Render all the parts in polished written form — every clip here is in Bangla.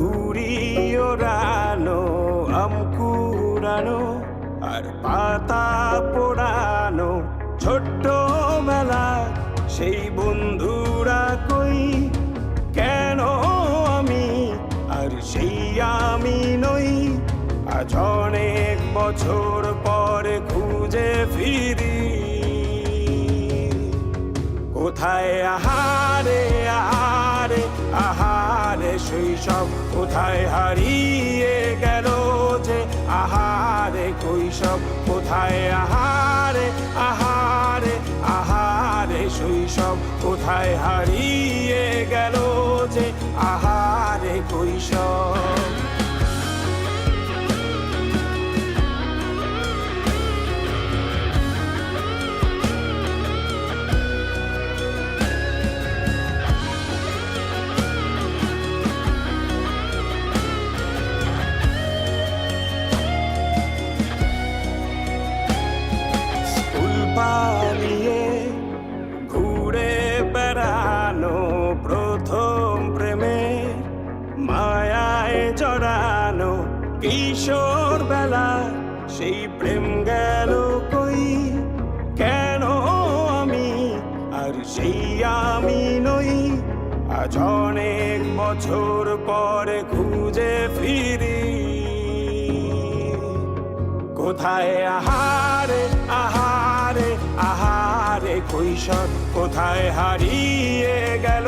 ঘুড়ি ওড়ানো, আম কুড়ানো আর পাতা পোড়ানো, ছোট্টবেলা সেই বন্ধুরা কই, কেন আমি আর সেই আমি নই। আজ অনেক বছর পরে খুঁজে ফিরি, কোথায় আহারে আহারে আহারে শৈশব, কোথায় হারিয়ে গেল যে আহারে কৈশব, কোথায় আহারে আহারে আহারে শৈশব, কোথায় হারিয়ে গেল যে আহারে কৈশব। পালিয়ে ঘুরে বেড়ানো, প্রথম প্রেমে মায়ায় জড়ানো, কিশোর বেলা সেই প্রেম গেল কই, কেন আমি আর সেই আমি নই। আজ অনেক বছর পরে খুঁজে ফিরি, কোথায় আহারে আহারে আহারে কৈশোর, কোথায় হারিয়ে গেল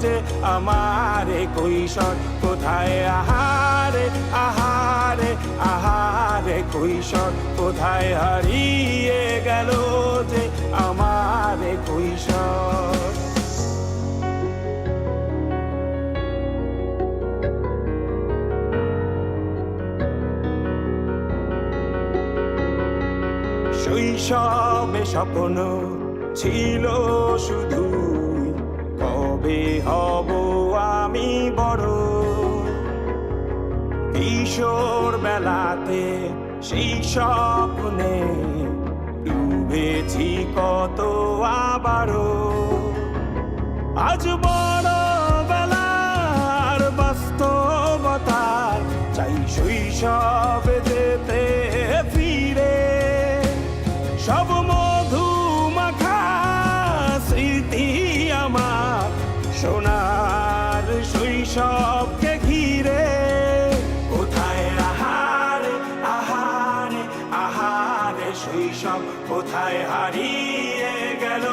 যে আমারে কৈশোর, কোথায় আহারে আহারে আহারে কৈশোর, কোথায় হারিয়ে গেল যে আমারে কৈশোর। শৈশবে স্বপ্ন ছিল শুধু, কবে হব আমি বড়। কিশোর বেলাতে সেই স্বপ্নে ডুবেছি কত আবারও, আজ বড় বেলার বাস্তবতার চাই শৈশবে যেতে ফিরে। সব মধু মাখা স্মৃতি আমার সোনার শৈশবকে ঘিরে, কোথায় আহারে আহারে আহারে শৈশব, কোথায় হারিয়ে গেল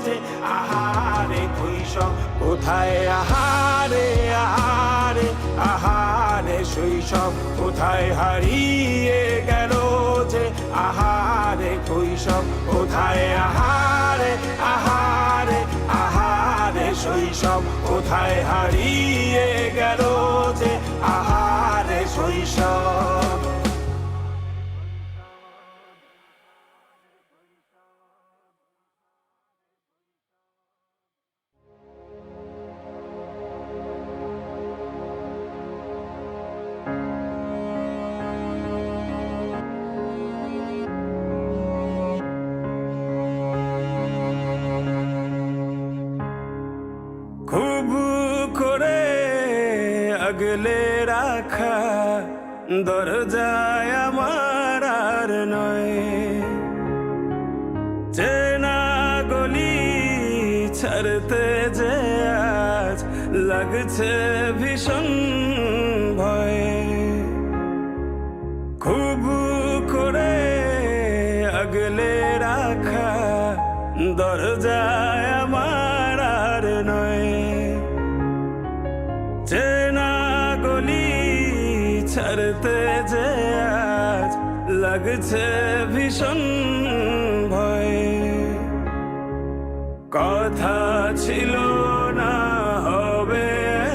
যে আহারে কৈশোর, কোথায় আহারে আহারে আহারে শৈশব, কোথায় হারিয়ে গেল যে আহারে কৈশোর, কোথায় আহারে আহারে আহারে শৈশব, কোথায় হারিয়ে গেল যে আহারে শৈশব। খুব করে আগলে রাখা দরজায় আমার আর নয়, চেনা গলি ছাড়তে যে আজ লাগছে ভীষণ ভয়। খুব করে আগলে রাখা দরজায় আমার আর নয়, চেনা গলি ছাড়তে যে আজ লাগছে ভীষণ ভয়। কথা ছিল না হবে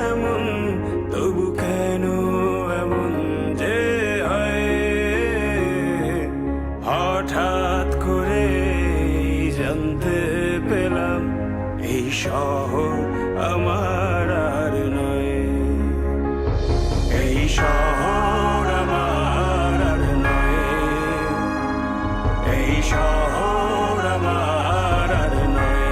এমন, তবু কেন এমন যে হয়, হঠাৎ করে জানতে পেলাম এই শহর আমার আর নয়, এই শহর আমার আর নয়, এই শহর আমার আর নয়।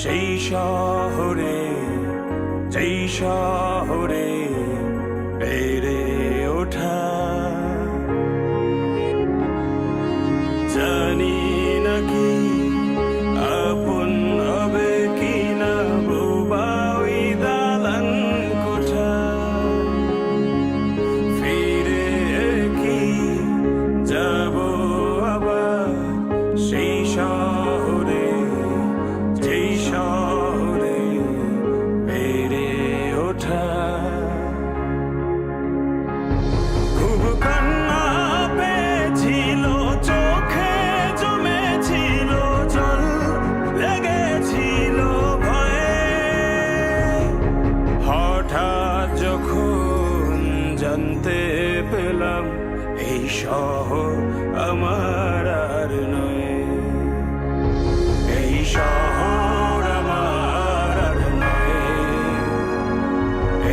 সেই শহরে, যেই শহরে বেড়ে ওঠা। জানি নাকি আপন হবে কিনা বোবা ওই দালান কোঠা। ফিরে কি যাব আবার সেই শহরে, যেই শহরে বেড়ে ওঠা। খুব কান্না পেয়েছিল, চোখে জমেছিল জল, লেগেছিল ভয়ে। হঠাৎ যখন জানতে পেলাম এই শহর আমার আর নয়, এই শহর আমার আর নয়,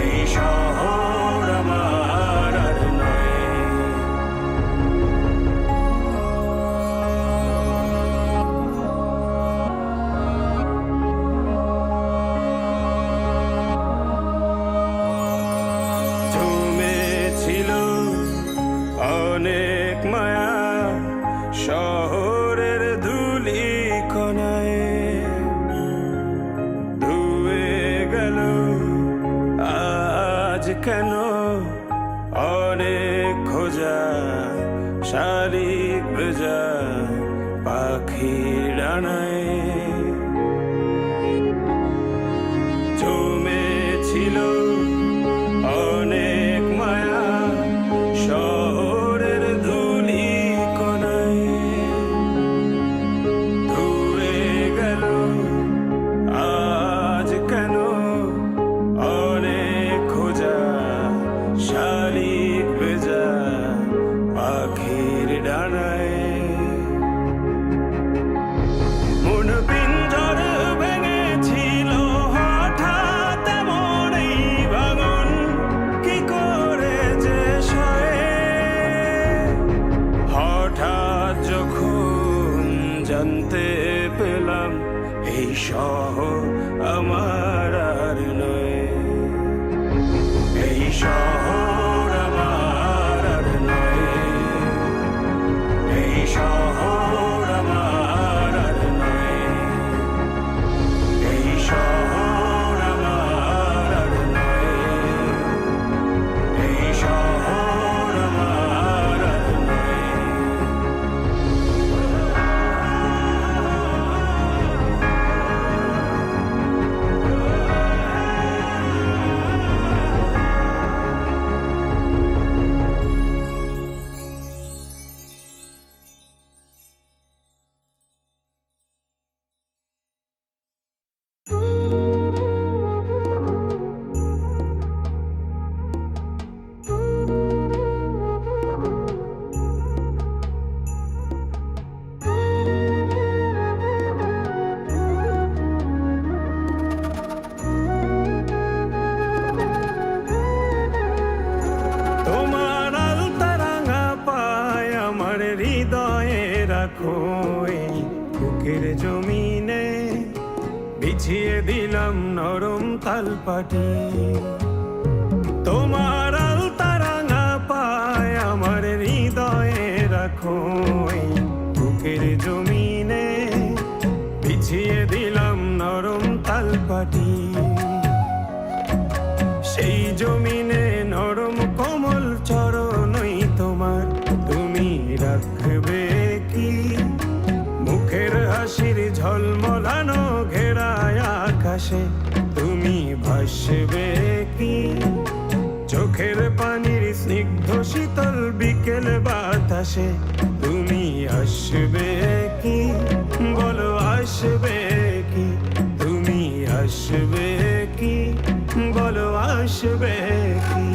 এই শহর আমার আর নয়। জমেছিল অনেক মায়া শহরের ধুলি কণায়, ধুয়ে গেল আজ কেন অনেক খোঁজা, শালিক ভেজা পাখির ডানায়। জমেছিল অনেক মায়া শহরের ধুলি কণায়, ধুয়ে গেল আজ কেন অনেক খোঁজা, শালিক ভেজা পাখির ডানায়। মন পিঞ্জর ভেঙেছিল হঠাৎ এমন এই ভাঙন, কি করে যে সয়ে। হঠাৎ যখন জানতে পেলাম এই শহর আমার আর নয়, এই শহর আমার আর নয়, এই শহর আমার আর নয়, এই শহর আমার আর নয়, এই শহর আমার আর নয়। তোমার আলতা রাঙা পায় আমার হৃদয়ে রাখো, এই বুকের জমিনে বিছিয়ে দিলাম নরম তালপাটি। তোমার আলতা রাঙা পায় আমার হৃদয়ে রাখো, এই বুকের জমিনে বিছিয়ে দিলাম নরম তালপাটি। সেই জমিনে নরম কোমল চরণই তোমার, তুমি রাখবে কি মুখের হাসির ঝলমলানো ঘেরায় আকাশে, তুমি ভাসবে কি চোখের পানির স্নিগ্ধ শীতল বিকেল বাতাসে, তুমি আসবে কি বলো আসবে কি, তুমি আসবে কি বলো আসবে কি।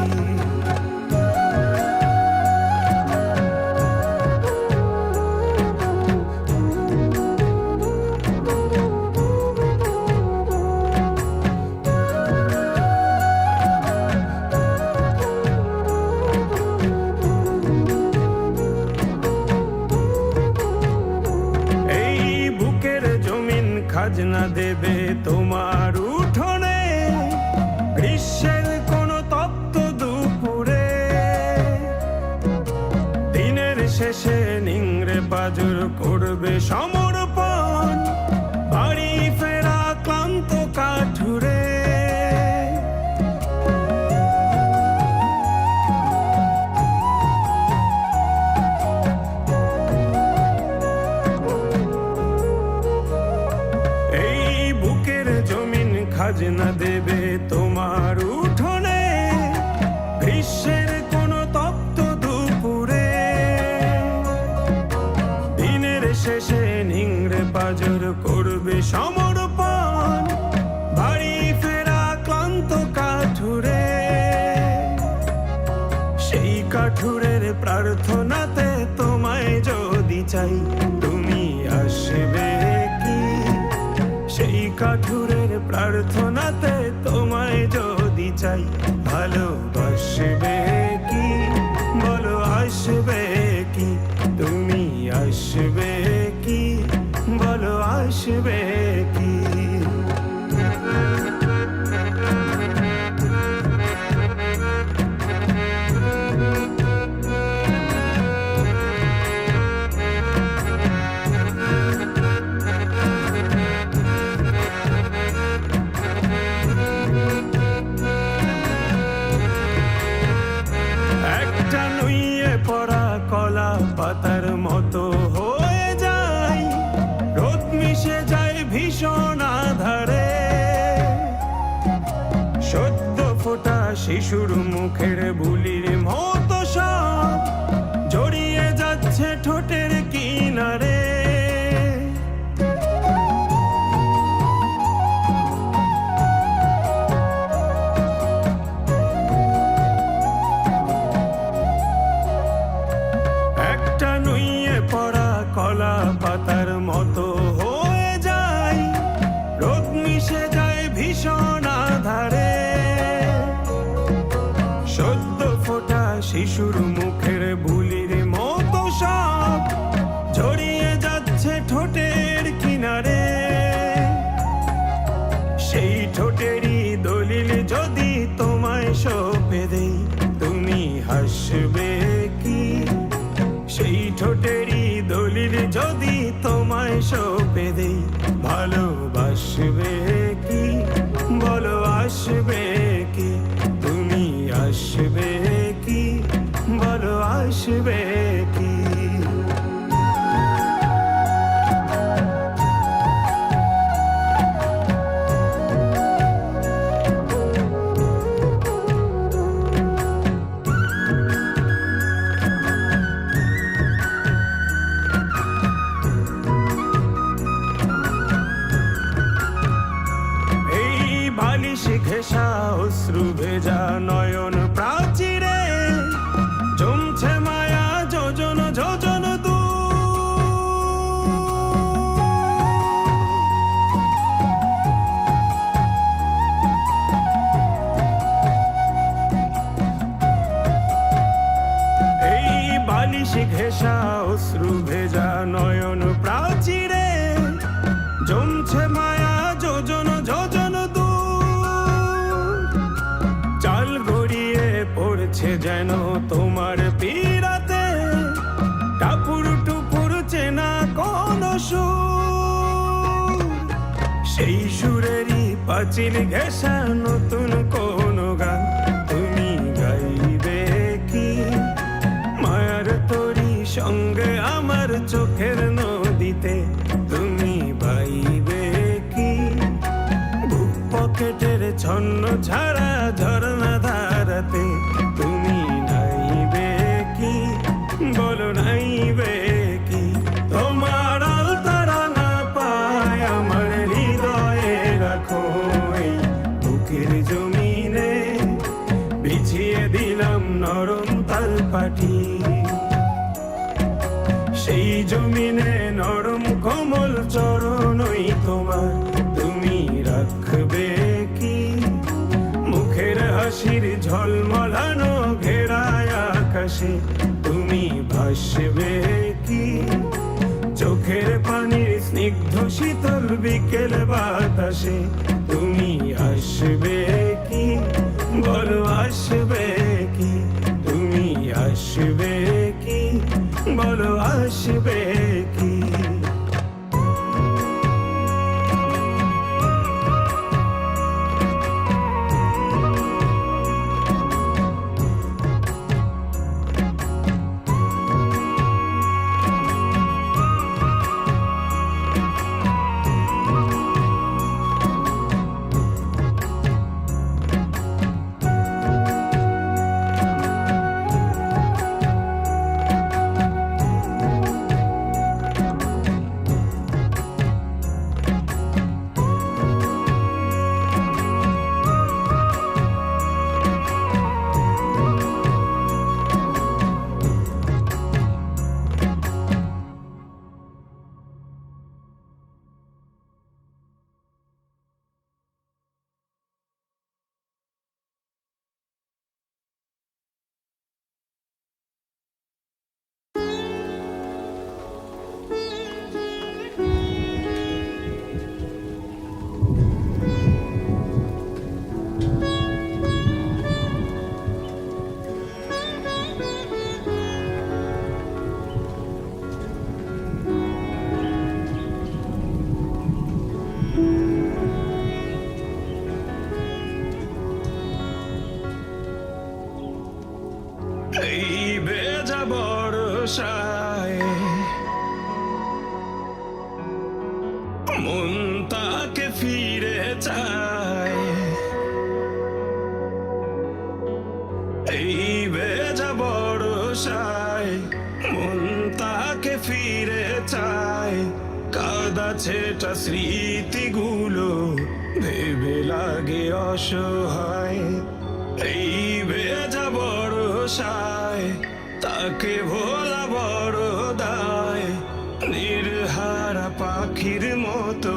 খাজনা দেবে তোমার উঠোনে, গ্রীষ্মের কোনো তপ্ত দুপুরে। দিনের শেষে নিংড়ে পাজর করবে সমর্পণ, বাড়ি ফেরা ক্লান্ত কাঠুরে। খাজনা দেবে তোমার উঠোনে, গ্রীষ্মের কোনো তপ্ত দুপুরে। দিনের শেষে নিংড়ে পাজর করবে সমর্পণ, বাড়ি ফেরা ক্লান্ত কাঠুরে। সেই কাঠুরের প্রার্থনাতে তোমায় যদি চাই, তুমি আসবে কি? সেই কাঠুরের প্রার্থনাতে তোমায় যদি চাই, ভালোবাসবে কি? বলো আসবে কি? তুমি আসবে কি? বলো আসবে কি? পরা কলা পাতার মতো হয়ে যায়, রোদ মিশে যায় ভীষণ আধারে। সদ্য ফোটা শিশুর মুখের বুলির মতো সব জড়িয়ে যাচ্ছে ঠোঁটের কিনারে। কলা পাতার মতো হয়ে যায়, রোদ মিশে যায় ভীষণ আধারে। সদ্য ফোটা শিশুর মুখের বুলির মতো সব জড়িয়ে যাচ্ছে ঠোঁটের কিনারে। সেই ঠোঁটেরই দলিল যদি তোমায় সঁপে দেই, তুমি হাসবে কি? সেই ঠোঁটেরই দলিল যদি তোমায় সঁপে দেই, ভালোবাসবে কি? বলো আসবে কি? তুমি আসবে কি? বলো আসবে কি? ঘেঁষা অশ্রু ভেজা নয়ন প্রাচীরে জমছে মায়া যোজন যোজন দূর। এই বালিশ ঘেঁষা অশ্রু ভেজা নয়ন প্রাচীরে জমছে মায়া যোজন যোজন দূর। চাল গড়িয়ে পড়ছে যেন তোমার পীড়াতে, টাপুর টুপুর চেনা কোন সুর। সেই সুরেরই পাঁচিল ঘেঁষা নতুন কোন গান তুমি গাইবে কি? মায়ার তোরি সঙ্গে আমার চোখের নদীতে তুমি বাইবে কি? বুক পকেটের ছন্ন ছাড়া ঝরনা ধারাতে তুমি নাইবে কি? বলো নাইবে কি? তোমার আলতারা না পায় আমার হৃদয়ে রাখো, এই বুকের জমিনে বিছিয়ে দিলাম নরম তালপাটি। সেই জমিনে নরম কোমল চরণই তোমার, তুমি রাখবে কি? মুখের হাসির ঝলমলানো ঘেরায় আকাশে তুমি ভাসবে কি? চোখের পানির স্নিগ্ধ শীতল বিকেল বাতাসে তুমি আসবে কি, বলো আসবে কি, তুমি আসবে কি, বলো আসবে কি। এই বেজা বর্ষায় মন তাকে ফিরে চায়, এই বেজা বর্ষায় মন তাকে ফিরে চায়। কাদা ছেটা স্মৃতিগুলো ভেবে লাগে অসহায়, এই ভেজা বর্ষায় তাকে ভোলা বড় দায়। নির্হারা পাখির মতো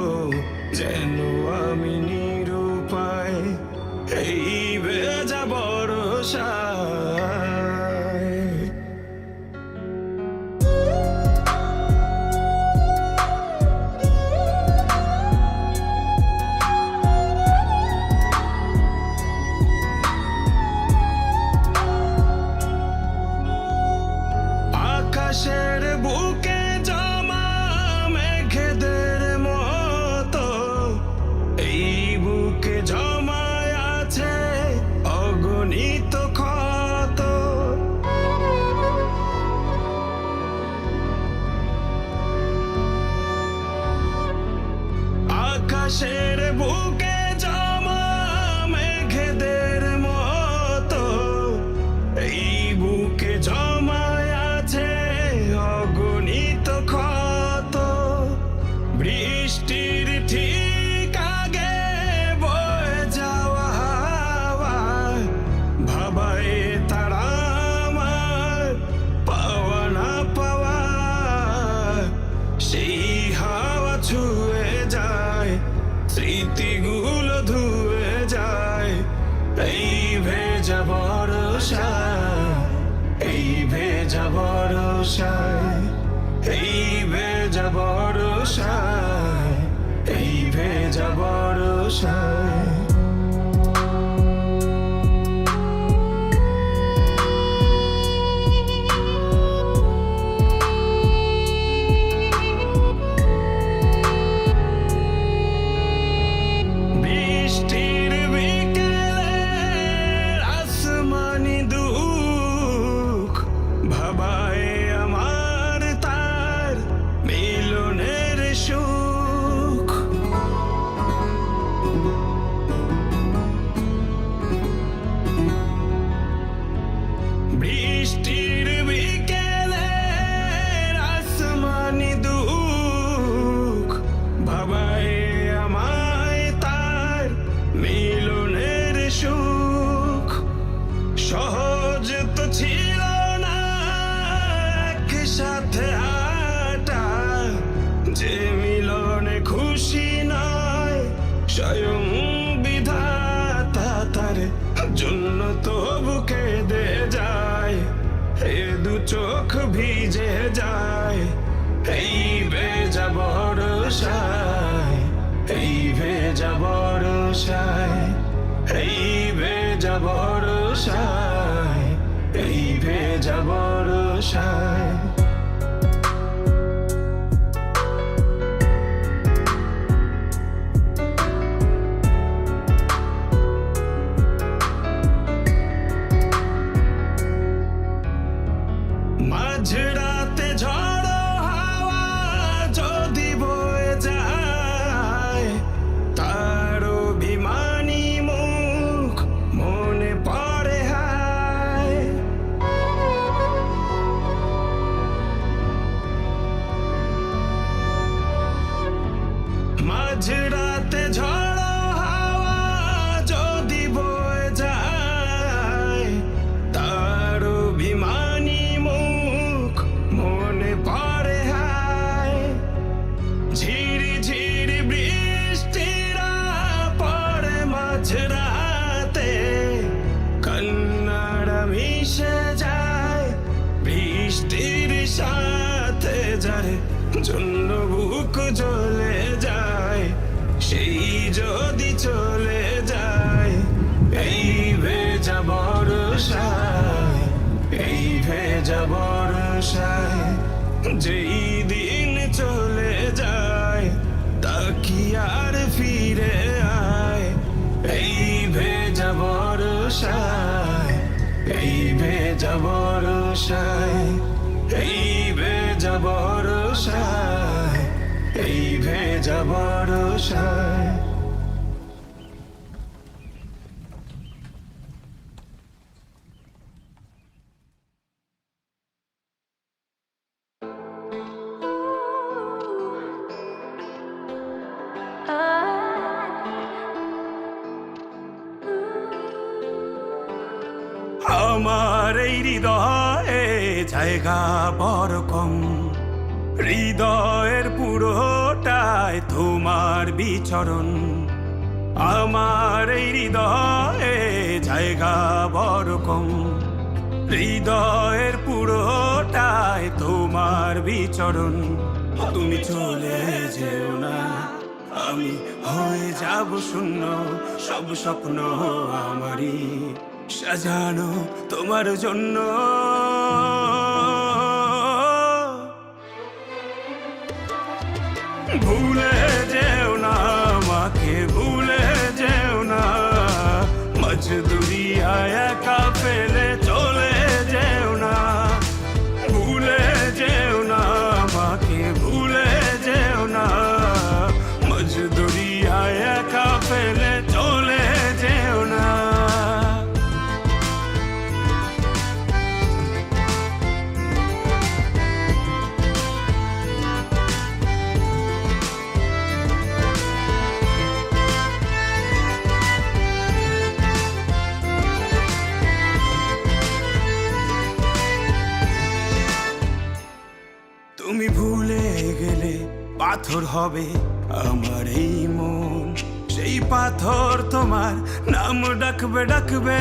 যেন আমি নিরুপায়, এই ভেজা বর্ষায়। আকাশের বুকে জমা মেঘেদের মতো এই বুকে জমায় আছে অগণিত ক্ষত। আকাশের বুকে জমা মেঘেদের মতো এই বুকে জমায় আছে অগণিত ক্ষত। বৃষ্টির ঠিক আগে বয়ে যাওয়া হাওয়া ভাবায় তারা আমার পাওয়া না পাওয়া। সেই হাওয়া ছুঁয়ে যায়, স্মৃতিগুলো ধুয়ে যায়। এই ভেজা বর্ষায়, এই ভেজা বর্ষায়, এই ভেজা বর্ষায়, এই ভেজা বর্ষায়। বৃষ্টির বিকেলে আসমানি দুঃখ ভাবায় আমার তার মিলনের সুখ। বর্ষায়, এই ভেজা বর্ষায়, এই ভেজা বর্ষায়। মাঝরাতে ঝড়ো হাওয়া যদি বয়ে যায়, তার অভিমানী মুখ মনে পড়ে হায়। মাঝরাতে ঝড়ো হাওয়া যদি বয়ে যায়, তার অভিমানী মুখ মনে পড়ে হায়। ঝিরি ঝিরি বৃষ্টিরা পড়ে মাঝরাতে, কান্নারা মিশে যায় বৃষ্টির সাথে। যার জন্য বুক জ্বলে যায়, সেই যদি চলে যায়। এই ভেজা বর্ষায়, এই ভেজা বর্ষায়, যেই দিন চলে যায় তা কি আর ফিরে আয়। এই ভেজা বর্ষায়, এই ভেজা বর্ষায়, এই ভেজা বর্ষায়, এই ভেজা বর্ষায়। আমার এই হৃদয়ে জায়গা বড় কম, হৃদয়ের পুরোটায় তোমার বিচরণ। আমার এই হৃদয়ে জায়গা বড় কম, হৃদয়ের পুরোটায় তোমার বিচরণ। তুমি চলে যেও না, আমি হয়ে যাব শূন্য। সব স্বপ্ন আমারই সাজানো তোমার জন্য। ভুলে যেও না আমাকে, ভুলে যেও না। মাঝ দুনিয়ায় একা ফেলে চলে যেও না। ভুলে যেও না আমাকে, ভুলে যেও না। মাঝ দুনিয়ায় একা ফেলে চলে যেও না। তুমি ভুলে গেলে পাথর হবে আমার এই মন। সেই পাথর তোমার নাম ডাকবে, ডাকবে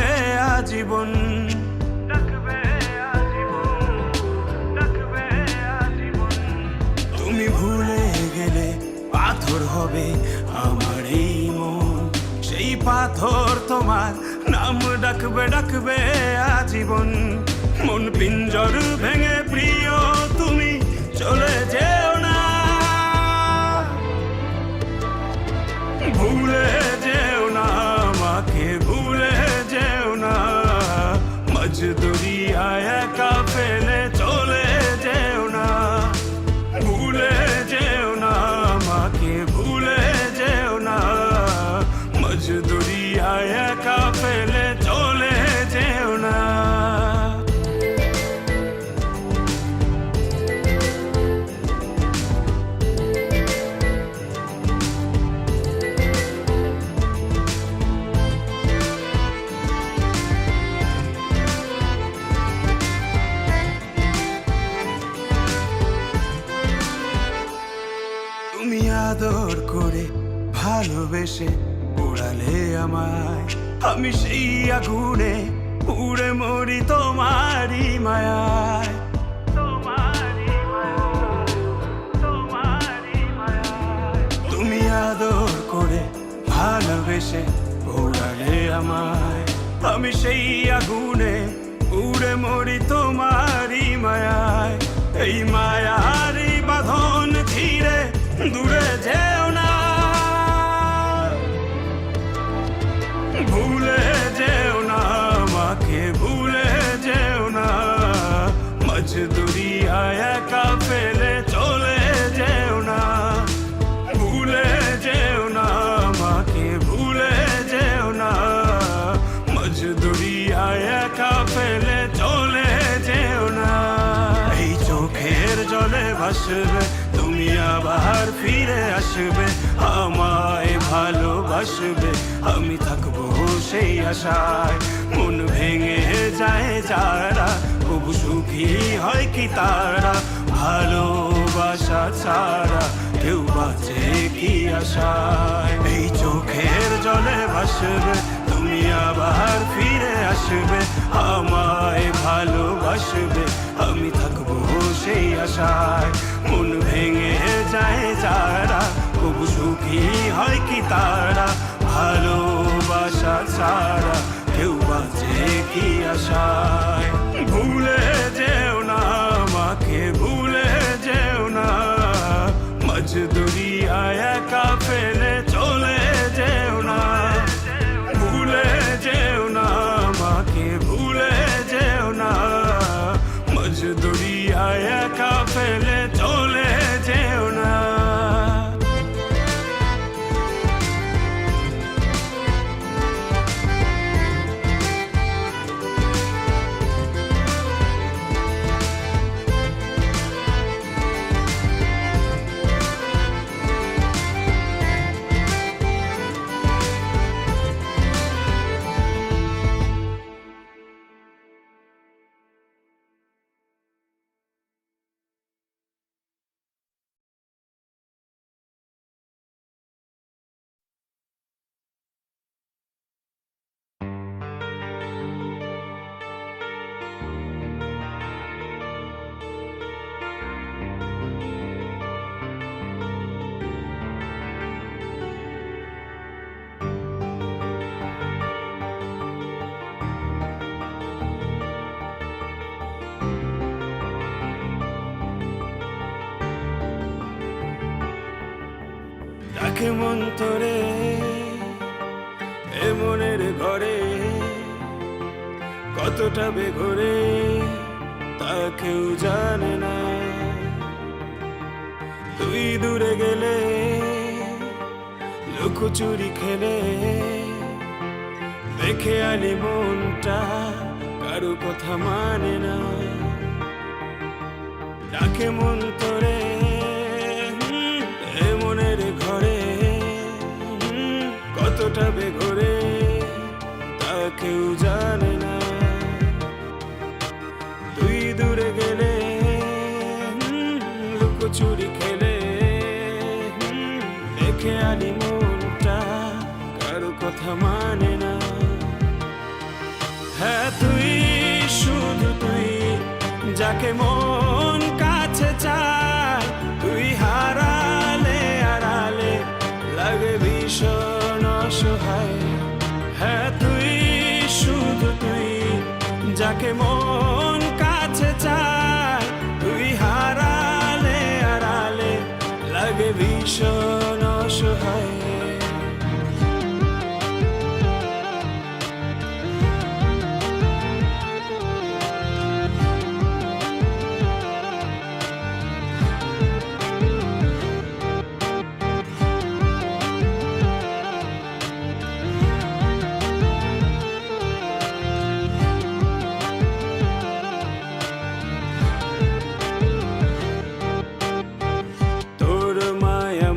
আজীবন। তুমি ভুলে গেলে পাথর হবে আমার এই মন। সেই পাথর তোমার নাম ডাকবে, ডাকবে আজীবন। মন পিঞ্জর ভেঙে প্রিয় তুমি চলে যেও না। ভুলে যেও না আমাকে, ভুলে যেও না। মাঝ দুনিয়ায় একা ফেলে চলে যেও না। ভুলে যেও না আমাকে, ভুলে যেও না। মাঝ দুনিয়ায় একা ফেলে চলে যেও না। তুমি আদর করে ভালোবেসে উড়ালে আমায়, আমি সেই আগুনে পুড়ে মরি তোমারই মায়ায়। তুমি আদর করে ভালোবেসে বাতাসে ওড়ালে আমায়, আমি সেই আগুনে উড়ে মরি তোমারই মায়ায়। এই মায়ারই বাঁধন ছিঁড়ে দূরে যেও না, ভুলে যেও না আমাকে, ভুলে যেও না। মজদুরিয়ায় একা ফেলে চলে যেও না, ভুলে যেও না আমাকে, ভুলে যেও না। মজদুরিয়ায় একা ফেলে চলে যেও না। এই চোখের জলে ভাসবে তুমি, আবার ফিরে আসবে, আমায় ভালোবাসবে, আমি থাকবো সেই আশায়। মন ভেঙে যায় যারা, তবু সুখী হয় কি তারা, ভালোবাসা ছাড়া কেউ বাঁচে কি আশায়। এই চোখের জলে ভাসবে তুমি, আবার ফিরে আসবে, আমায় ভালোবাসবে, আমি থাকবো সেই আশায়। মন ভেঙে যায় যারা, তবু সুখী হয় কি তারা, ভালোবাসা ছাড়া কেউ বাঁচে কি আশায়। ভুলে যেও না আমাকে, ভুলে যেও না। মজদুরিয়ায় একা ফেলে চলে যেও না, ভুলে যেও না আমাকে, ভুলে যেও না। মজদুরিয়ায় একা ফেলে চলে যেও না। ডাকে মন তোরে এ মনের ঘরে, কতটা বেঘরে তা কেউ জানে না। তুই দূরে গেলে লুকোচুরি খেলে, দেখে আলি মনটা কারো কথা মানে না। ডাকে মন তোরে এ মনের ঘরে, কতটা বেঘরে তা কেউ জানে না। তুই দূরে গেলে লুকোচুরি খেলে, দেখে আলি মনটা কারো কথা মানে না। হ্যাঁ তুই, শুধু তুই, যাকে মন কাছে চায়, তুই হারালে আড়ালে লাগে ভীষণ অসহায়। হ্যাঁ তুই, শুধু তুই, যাকে মন কাছে চায়, তুই হারালে আড়ালে লাগে ভীষণ অসহায়। তোর মায়া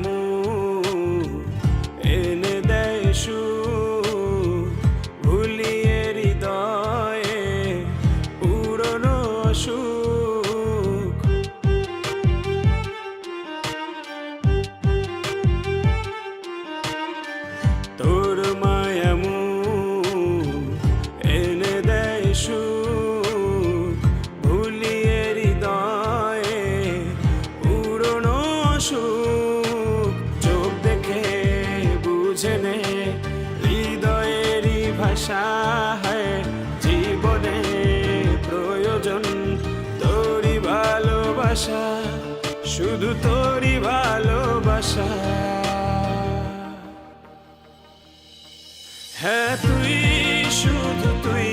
শুধু তোরই ভালোবাসা। হ্যাঁ তুই, শুধু তুই,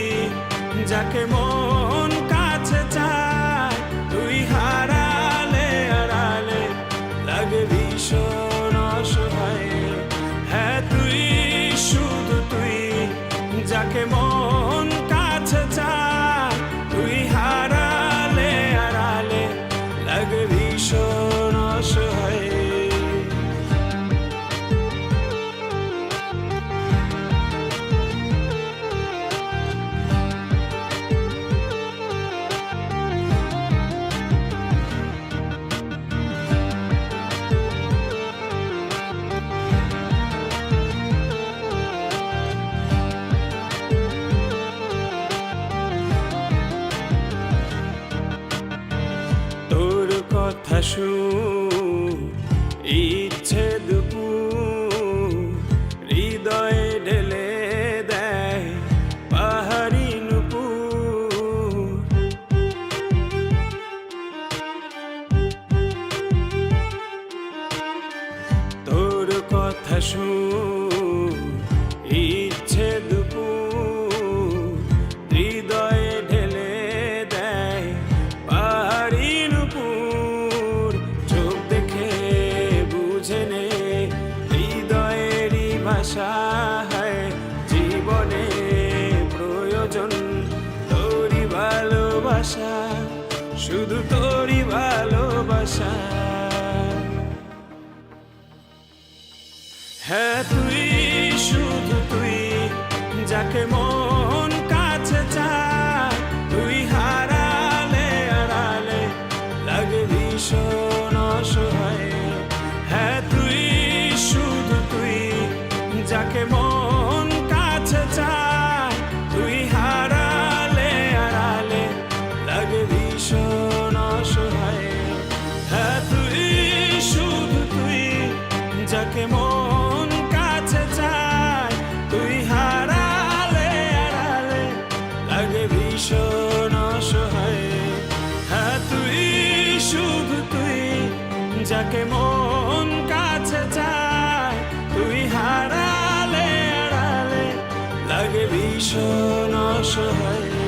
যাকে মন কাছে চায়, তুই হারালে আড়ালে লাগে ভীষণ অসহায়। হ্যাঁ তুই, শুধু তুই, যাকে মন কাছে চায়, তুই হারালে আড়ালে লাগে ভীষণ অসহায়। তোর কথা শুন, ইচ্ছে দুপুর হৃদয়ে ঢেলে দেয় পাহাড়ি নুপুর। তোর কথা শুন, ইচ্ছে দুপুর হৃদয়ে ঢেলে দেয় পাহাড়ি নুপুর। চোখ দেখে বুঝে নে হৃদয়েরই ভাষা, হয় জীবনে প্রয়োজন তোরই ভালোবাসা, শুধু তোরই ভালোবাসা। হ্যাঁ তুই, শুধু তুই, যাকে মন কাছে চায়, তুই হারালে আড়ালে লাগে ভীষণ অসহায়। হ্যাঁ তুই, শুধু তুই, যাকে মন কাছে চায়, তুই হারালে আড়ালে লাগে ভীষণ অসহায়। হ্যাঁ তুই, শুধু তুই, যাকে মন কাছে চায়, তুই হারালে আড়ালে লাগে ভীষণ অসহায়। হ্যাঁ তুই, শুধু তুই, যাকে মন কাছে চায়, তুই হারালে আড়ালে লাগে ভীষণ অসহায়।